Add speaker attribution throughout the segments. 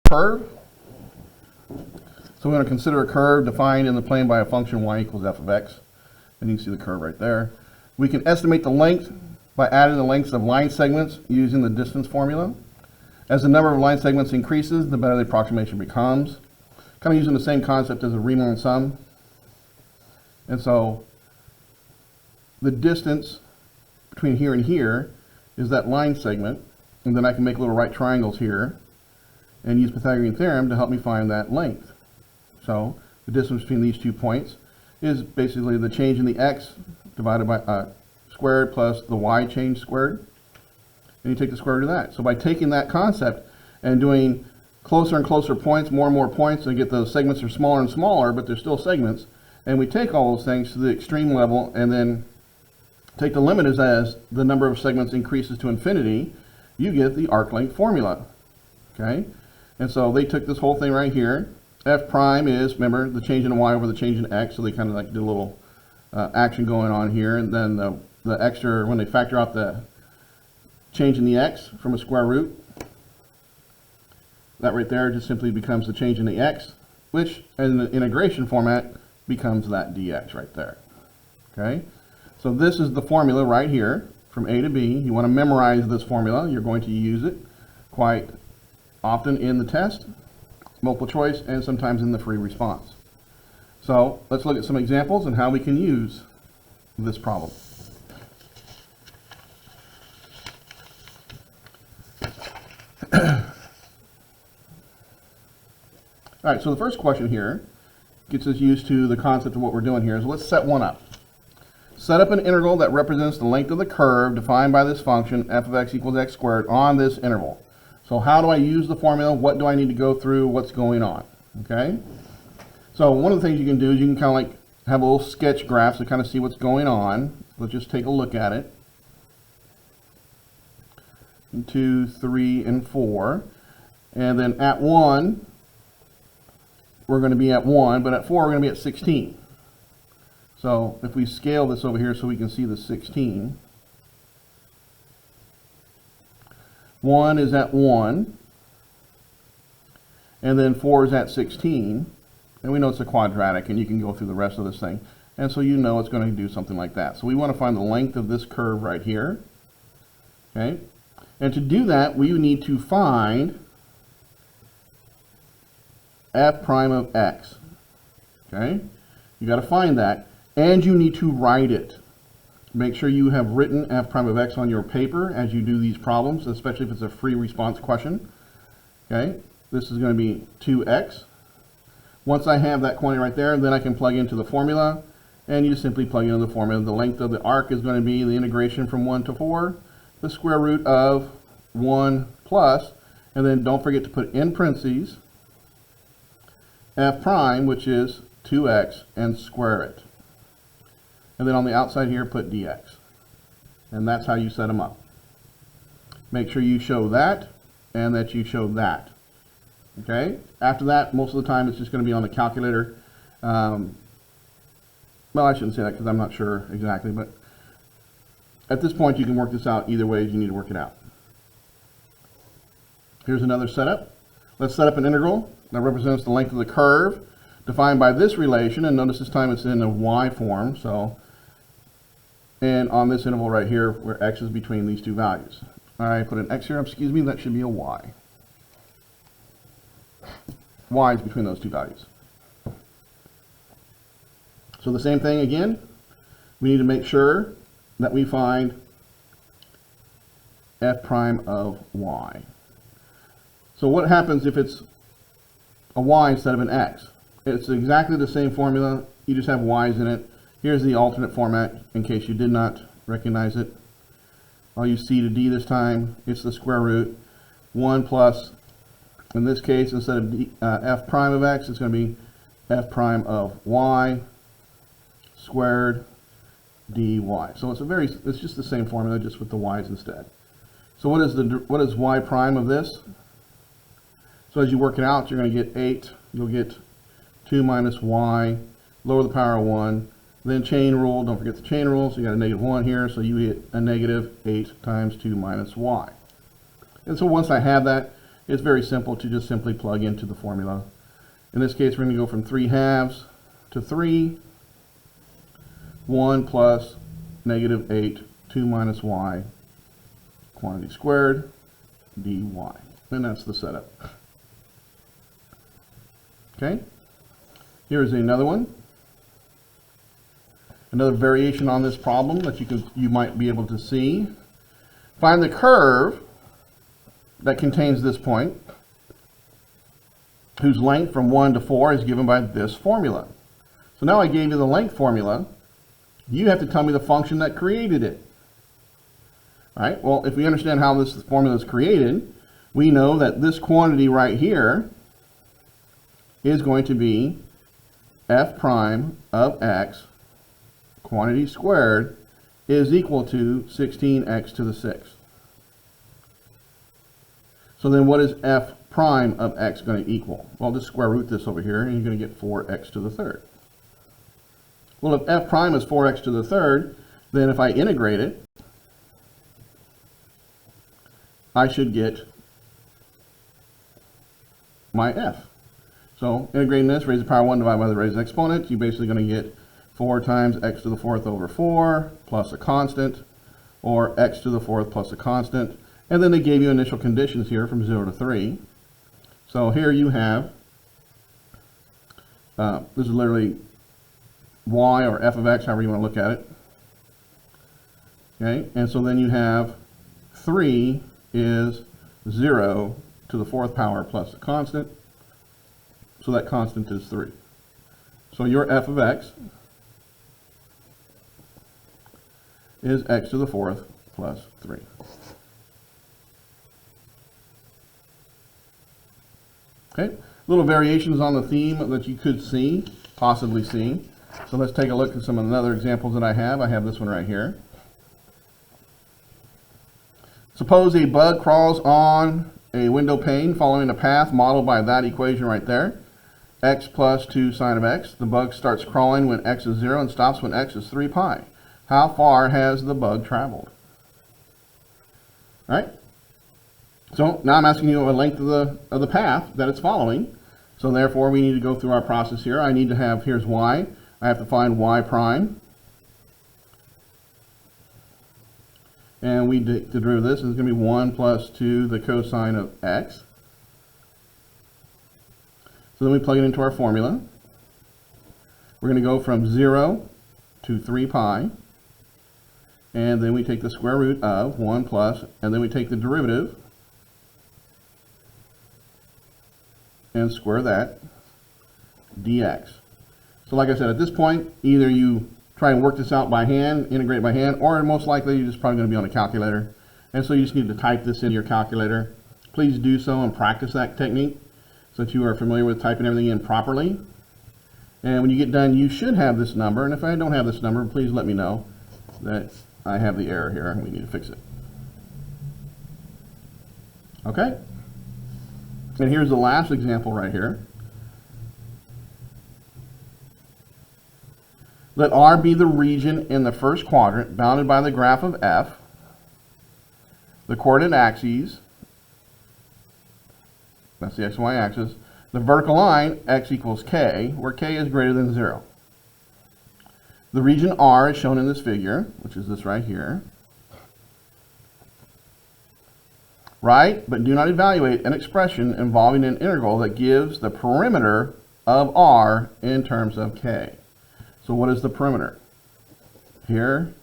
Speaker 1: Curve. So we're going to consider a curve defined in the plane by a function y equals f of x. And you can see the curve right there. We can estimate the length by adding the lengths of line segments using the distance formula. As the number of line segments increases, the better the approximation becomes. Kind of using the same concept as a Riemann sum. And so the distance between here and here is that line segment. And then I can make little right triangles here and use Pythagorean theorem to help me find that length. So the distance between these 2 points is basically the change in the x divided by squared plus the y change squared. And you take the square root of that. So by taking that concept and doing closer and closer points, more and more points, and get those segments are smaller and smaller, but they're still segments. And we take all those things to the extreme level and then take the limit as the number of segments increases to infinity, you get the arc length formula. Okay? And so they took this whole thing right here. F prime is, remember, the change in y over the change in x, so they kind of like did a little action going on here. And then the extra, when they factor out the change in the x from a square root, that right there just simply becomes the change in the x, which in the integration format becomes that dx right there. Okay? So this is the formula right here from a to b. You want to memorize this formula. You're going to use it quite often in the test, multiple choice, and sometimes in the free response. So let's look at some examples and how we can use this problem. All right, so the first question here gets us used to the concept of what we're doing here. So let's set one up. Set up an integral that represents the length of the curve defined by this function f of x equals x squared on this interval. So how do I use the formula? What do I need to go through? What's going on? Okay. So one of the things you can do is you can kind of like have a little sketch graph to kind of see what's going on. Let's just take a look at it. 2, 3, and 4. And then at 1, we're going to be at 1, but at 4, we're going to be at 16. So if we scale this over here so we can see the 16. 1 is at 1, and then 4 is at 16, and we know it's a quadratic, and you can go through the rest of this thing, and so you know it's going to do something like that. So we want to find the length of this curve right here, okay? And to do that, we need to find f prime of x, okay? You got to find that, and you need to write it. Make sure you have written f prime of x on your paper as you do these problems, especially if it's a free response question. Okay, this is going to be 2x. Once I have that quantity right there, then I can plug into the formula, and you just simply plug into the formula. The length of the arc is going to be the integration from 1 to 4, the square root of 1 plus, and then don't forget to put in parentheses f prime, which is 2x, and square it. And then on the outside here, put dx. And that's how you set them up. Make sure you show that, and that you show that. Okay? After that, most of the time, it's just going to be on the calculator. Well, I shouldn't say that because I'm not sure exactly, but at this point, you can work this out either way as you need to work it out. Here's another setup. Let's set up an integral that represents the length of the curve defined by this relation, and notice this time it's in a y form, so, and on this interval right here where x is between these two values. I put an x here, excuse me, that should be a y. Y is between those two values. So the same thing again, we need to make sure that we find f prime of y. So what happens if it's a y instead of an x? It's exactly the same formula, you just have y's in it. Here's the alternate format in case you did not recognize it. I'll use c to d this time. It's the square root. 1 plus, in this case, instead of f prime of x, it's going to be f prime of y squared dy. So it's just the same formula, just with the y's instead. So what is y prime of this? So as you work it out, you're going to get 8. You'll get 2 minus y, lower the power of 1, then chain rule, don't forget the chain rule, so you got a negative 1 here, so you get a negative 8 times 2 minus y. And so once I have that, it's very simple to just simply plug into the formula. In this case, we're going to go from 3/2 to 3, 1 plus negative 8, 2 minus y, quantity squared, dy. And that's the setup. Okay, here's another one. Another variation on this problem that you might be able to see. Find the curve that contains this point, whose length from 1 to 4 is given by this formula. So now I gave you the length formula. You have to tell me the function that created it. All right, well, if we understand how this formula is created, we know that this quantity right here is going to be f prime of x, quantity squared, is equal to 16x to the 6th. So then what is f prime of x going to equal? Well, just square root this over here, and you're going to get 4x to the 3rd. Well, if f prime is 4x to the 3rd, then if I integrate it, I should get my f. So integrating this, raise to the power 1 divided by the raised exponent, you're basically going to get 4 times x to the 4th over 4 plus a constant, or x to the 4th plus a constant. And then they gave you initial conditions here from 0 to 3. So here you have, this is literally y or f of x, however you want to look at it. Okay, and so then you have 3 is 0 to the 4th power plus a constant. So that constant is 3. So your f of x is x to the 4th plus 3. Okay, little variations on the theme that you could see, possibly see. So let's take a look at some of the other examples that I have. I have this one right here. Suppose a bug crawls on a window pane following a path modeled by that equation right there. X plus 2 sine of x. The bug starts crawling when x is 0 and stops when x is 3 pi. How far has the bug traveled? All right. So now I'm asking you a length of the path that it's following. So therefore we need to go through our process here. I need to have, here's y. I have to find y prime. And we derive this, is going to be 1 plus 2 the cosine of x. So then we plug it into our formula. We're going to go from 0 to 3 pi. And then we take the square root of 1 plus, and then we take the derivative and square that, dx. So like I said, at this point, either you try and work this out by hand, integrate by hand, or most likely you're just probably going to be on a calculator. And so you just need to type this into your calculator. Please do so and practice that technique so that you are familiar with typing everything in properly. And when you get done, you should have this number. And if I don't have this number, please let me know that I have the error here and we need to fix it. Okay? And here's the last example right here. Let R be the region in the first quadrant bounded by the graph of f. The coordinate axes, that's the x and y axis, the vertical line, x equals k, where k is greater than 0. The region R is shown in this figure, which is this right here. Write, but do not evaluate, an expression involving an integral that gives the perimeter of R in terms of k. So what is the perimeter? Here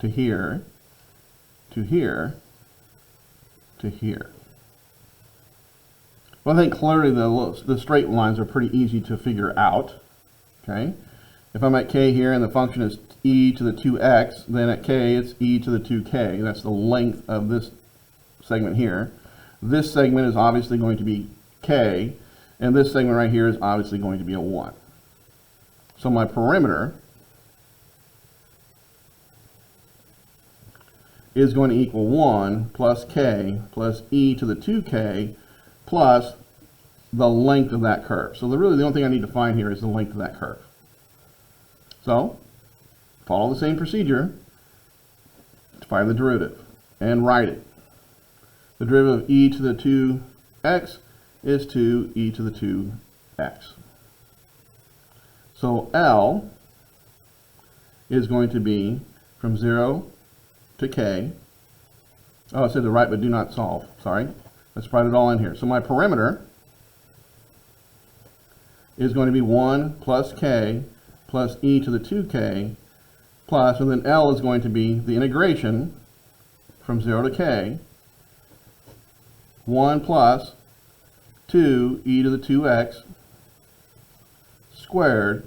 Speaker 1: to here to here to here. Well, I think clearly the straight lines are pretty easy to figure out. Okay, if I'm at k here and the function is e to the 2x, then at k it's e to the 2k. That's the length of this segment here. This segment is obviously going to be k, and this segment right here is obviously going to be a 1. So my perimeter is going to equal 1 plus k plus e to the 2k plus the length of that curve. So really the only thing I need to find here is the length of that curve. So follow the same procedure to find the derivative and write it. The derivative of e to the x is 2e to the 2x. So L is going to be from 0 to k. Oh, it said to write but do not solve. Sorry. Let's write it all in here. So my perimeter is going to be 1 plus k plus e to the 2k plus, and then L is going to be the integration from 0 to k, 1 plus 2e to the 2x squared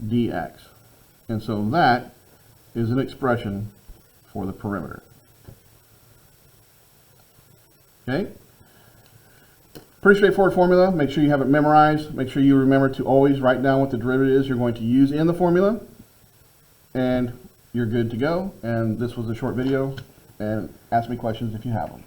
Speaker 1: dx. And so that is an expression for the perimeter. Okay? Pretty straightforward formula. Make sure you have it memorized. Make sure you remember to always write down what the derivative is you're going to use in the formula. And you're good to go. And this was a short video. And ask me questions if you have them.